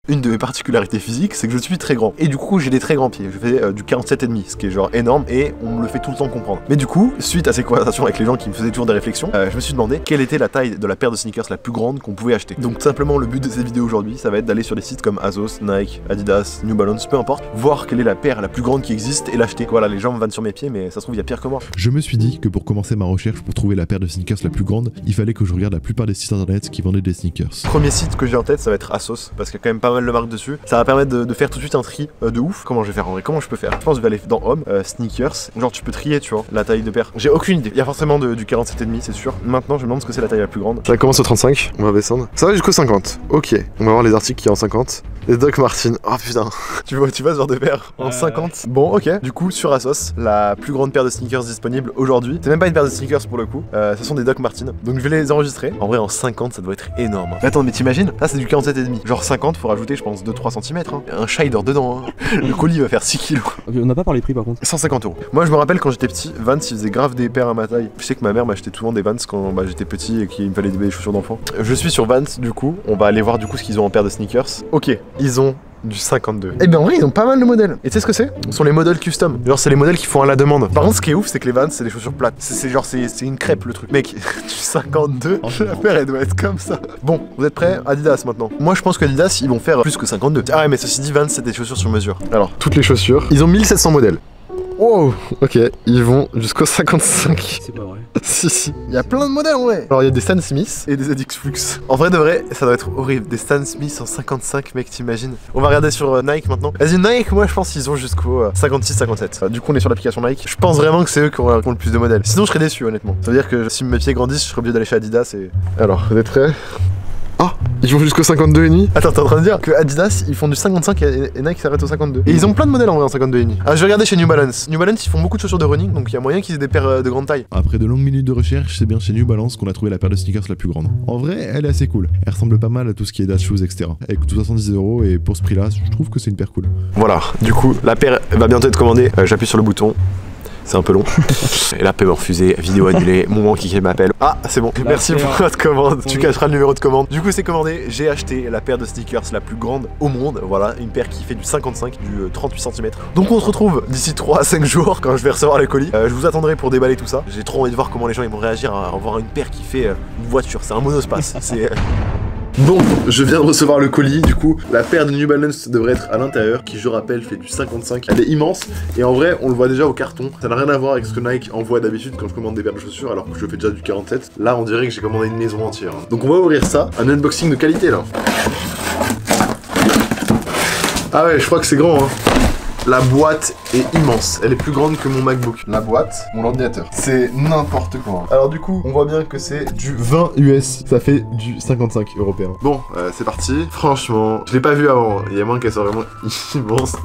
Une de mes particularités physiques, c'est que je suis très grand. Et du coup, j'ai des très grands pieds. Je fais du 47,5, ce qui est genre énorme, et on me le fait tout le temps comprendre. Mais du coup, suite à ces conversations avec les gens qui me faisaient toujours des réflexions, je me suis demandé quelle était la taille de la paire de sneakers la plus grande qu'on pouvait acheter. Donc simplement, le but de cette vidéo aujourd'hui, ça va être d'aller sur des sites comme ASOS, Nike, Adidas, New Balance, peu importe, voir quelle est la paire la plus grande qui existe et l'acheter. Voilà, les gens me vannent sur mes pieds, mais ça se trouve, il y a pire que moi. Je me suis dit que pour commencer ma recherche pour trouver la paire de sneakers la plus grande, il fallait que je regarde la plupart des sites internet qui vendaient des sneakers. Premier site que j'ai en tête, ça va être ASOS, parce qu'il y a quand même pas mal de marques dessus. Ça va permettre de faire tout de suite un tri de ouf. Comment je vais faire en vrai? Comment je peux faire? Je pense que je vais aller dans Home, Sneakers. Genre tu peux trier, tu vois, la taille de paire. J'ai aucune idée. Il y a forcément du 47,5, c'est sûr. Maintenant, je me demande ce que c'est la taille la plus grande. Ça commence au 35, on va descendre. Ça va jusqu'au 50. Ok, on va voir les articles qui sont en 50. Les Doc Martens, oh putain. tu vois ce genre de paire en 50. Bon, ok. Du coup, sur ASOS, la plus grande paire de sneakers disponible aujourd'hui. C'est même pas une paire de sneakers pour le coup. Ce sont des Doc Martens. Donc je vais les enregistrer. En vrai, en 50, ça doit être énorme. Attends, mais t'imagines? Là, c'est du 47,5. Genre 50, faut rajouter, je pense, 2-3 cm. Hein. Un chat, il dort dedans. Hein. Le colis va faire 6 kilos. Okay, on n'a pas parlé prix par contre. 150 €. Moi, je me rappelle quand j'étais petit, Vans, ils faisaient grave des paires à ma taille. Je sais que ma mère m'achetait souvent des Vans quand j'étais petit et qu'il me fallait des chaussures d'enfant. Je suis sur Vans, du coup. On va aller voir du coup ce qu'ils ont en paire de sneakers. Ok, ils ont du 52. Et bien en vrai ils ont pas mal de modèles. Et tu sais ce que c'est? Ce sont les modèles custom. Genre c'est les modèles qui font à la demande. Par contre ce qui est ouf c'est que les Vans c'est des chaussures plates. C'est genre c'est une crêpe le truc. Mec, du 52, la paire elle doit être comme ça. Bon, vous êtes prêts? Adidas maintenant. Moi je pense qu'Adidas ils vont faire plus que 52. Ah ouais mais ceci dit Vans c'est des chaussures sur mesure. Alors, toutes les chaussures, ils ont 1700 modèles. Oh, ok, ils vont jusqu'au 55. C'est pas vrai. Si. Il y a plein de modèles en vrai. Alors il y a des Stan Smith et des ZX Flux. En vrai de vrai, ça doit être horrible. Des Stan Smith en 55, mec, t'imagines. On va regarder sur Nike maintenant. Vas-y, Nike, moi je pense qu'ils ont jusqu'au 56-57. Du coup, on est sur l'application Nike. Je pense vraiment que c'est eux qui ont le plus de modèles. Sinon, je serais déçu, honnêtement. Ça veut dire que si mes pieds grandissent, je serais obligé d'aller chez Adidas et. Alors, vous êtes prêts? Oh, ils vont jusqu'au 52,5. Attends, t'es en train de dire que Adidas ils font du 55 et Nike s'arrête au 52. Et ils ont plein de modèles en vrai en 52,5. Ah, je vais regarder chez New Balance. New Balance ils font beaucoup de chaussures de running donc il y a moyen qu'ils aient des paires de grande taille. Après de longues minutes de recherche, c'est bien chez New Balance qu'on a trouvé la paire de sneakers la plus grande. En vrai, elle est assez cool. Elle ressemble pas mal à tout ce qui est Dash Shoes, etc. Elle coûte 70 € et pour ce prix-là, je trouve que c'est une paire cool. Voilà, du coup, la paire va bientôt être commandée. J'appuie sur le bouton. C'est un peu long. Et là, paiement refusé, vidéo annulée, moment qui m'appelle. Ah, c'est bon. Merci pour votre commande. Tu cacheras le numéro de commande. Du coup, c'est commandé. J'ai acheté la paire de sneakers la plus grande au monde. Voilà, une paire qui fait du 55, du 38 cm. Donc, on se retrouve d'ici 3 à 5 jours quand je vais recevoir le colis. Je vous attendrai pour déballer tout ça. J'ai trop envie de voir comment les gens ils vont réagir à voir une paire qui fait une voiture. C'est un monospace. C'est. Bon, je viens de recevoir le colis, du coup, la paire de New Balance devrait être à l'intérieur, qui je rappelle fait du 55. Elle est immense, et en vrai, on le voit déjà au carton. Ça n'a rien à voir avec ce que Nike envoie d'habitude quand je commande des paires de chaussures, alors que je fais déjà du 47. Là, on dirait que j'ai commandé une maison entière. Donc on va ouvrir ça, un unboxing de qualité là. Ah ouais, je crois que c'est grand hein. La boîte est immense, elle est plus grande que mon MacBook. La boîte, mon ordinateur. C'est n'importe quoi. Alors du coup, on voit bien que c'est du 20 US. Ça fait du 55 européen. Bon, c'est parti. Franchement, je l'ai pas vu avant. Il y a moins qu'elle soit vraiment immense.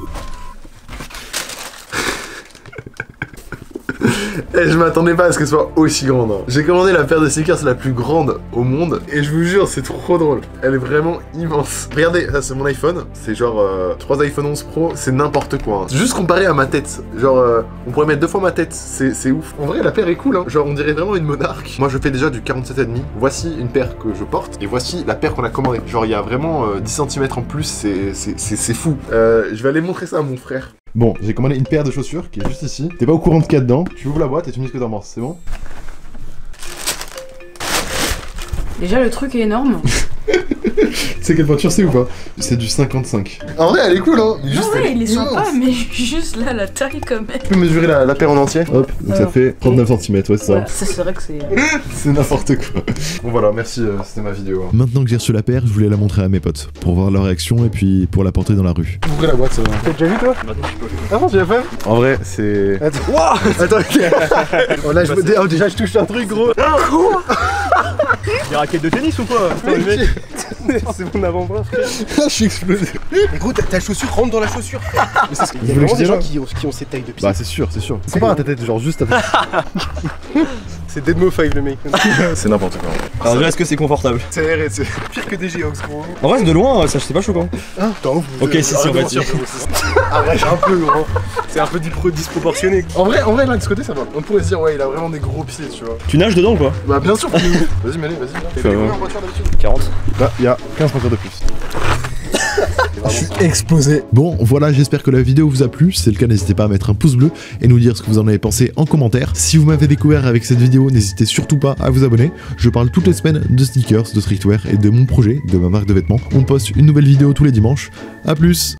Et je m'attendais pas à ce qu'elle soit aussi grande. Hein. J'ai commandé la paire de sneakers la plus grande au monde. Et je vous jure, c'est trop drôle. Elle est vraiment immense. Regardez, ça c'est mon iPhone. C'est genre 3 iPhone 11 Pro. C'est n'importe quoi. Hein. Juste comparé à ma tête. Genre, on pourrait mettre 2 fois ma tête. C'est ouf. En vrai, la paire est cool. Hein. Genre, on dirait vraiment une monarque. Moi, je fais déjà du 47,5. Voici une paire que je porte. Et voici la paire qu'on a commandée. Genre, il y a vraiment 10 cm en plus. C'est fou. Je vais aller montrer ça à mon frère. Bon, j'ai commandé une paire de chaussures qui est juste ici. T'es pas au courant de ce qu'il y a dedans. Tu ouvres la boîte et tu me dis ce que t'en penses, c'est bon? Déjà, le truc est énorme. Tu sais quelle voiture c'est ou pas? C'est du 55. En vrai, elle est cool, hein. Juste, non, ouais, il est sympa, mais juste là, la taille quand même. Tu peux mesurer la paire en entier? Hop, donc ça fait 39 cm, ouais, c'est ça. Voilà, ça serait que c'est. C'est n'importe quoi. Bon, voilà, merci, c'était ma vidéo. Hein. Maintenant que j'ai reçu la paire, je voulais la montrer à mes potes pour voir leur réaction et puis pour la porter dans la rue. Ouvrez la boîte, ça va. T'as déjà vu, toi? Ah bon, tu l'as fait? En vrai, c'est. Attends, wow. Attends, oh, là, déjà, je touche un truc, gros. Quoi? Des raquettes de tennis ou quoi? C'est mon avant-bras, frère. Je suis explosé. Mais gros, ta chaussure rentre dans la chaussure. Mais c'est ce qu'il y a vraiment des gens qui ont cette taille de pied. Bah, c'est sûr, c'est sûr. Compare à ta tête, genre juste à ta tête. C'est Deadmo 5 le mec. C'est n'importe quoi. Alors déjà, est-ce que c'est confortable? C'est Pire que des Geox, gros. En vrai, de loin, ça c'est pas choquant. Ah, t'es ouf. Ok, si, on va dire. Ah ouais, un peu gros. C'est un peu disproportionné. En vrai, là, de ce côté, ça va. On pourrait se dire, ouais, il a vraiment des gros pieds, tu vois. Tu nages dedans ou quoi? Bah, bien sûr. Vas-y, Mélé, vas-y. T'as combien en voiture d'habitude? 40. Là, il y a 15 voitures de plus. Je suis explosé. Bon, voilà, j'espère que la vidéo vous a plu. Si c'est le cas, n'hésitez pas à mettre un pouce bleu et nous dire ce que vous en avez pensé en commentaire. Si vous m'avez découvert avec cette vidéo, n'hésitez surtout pas à vous abonner. Je parle toutes les semaines de sneakers, de streetwear et de mon projet, de ma marque de vêtements. On poste une nouvelle vidéo tous les dimanches. A plus!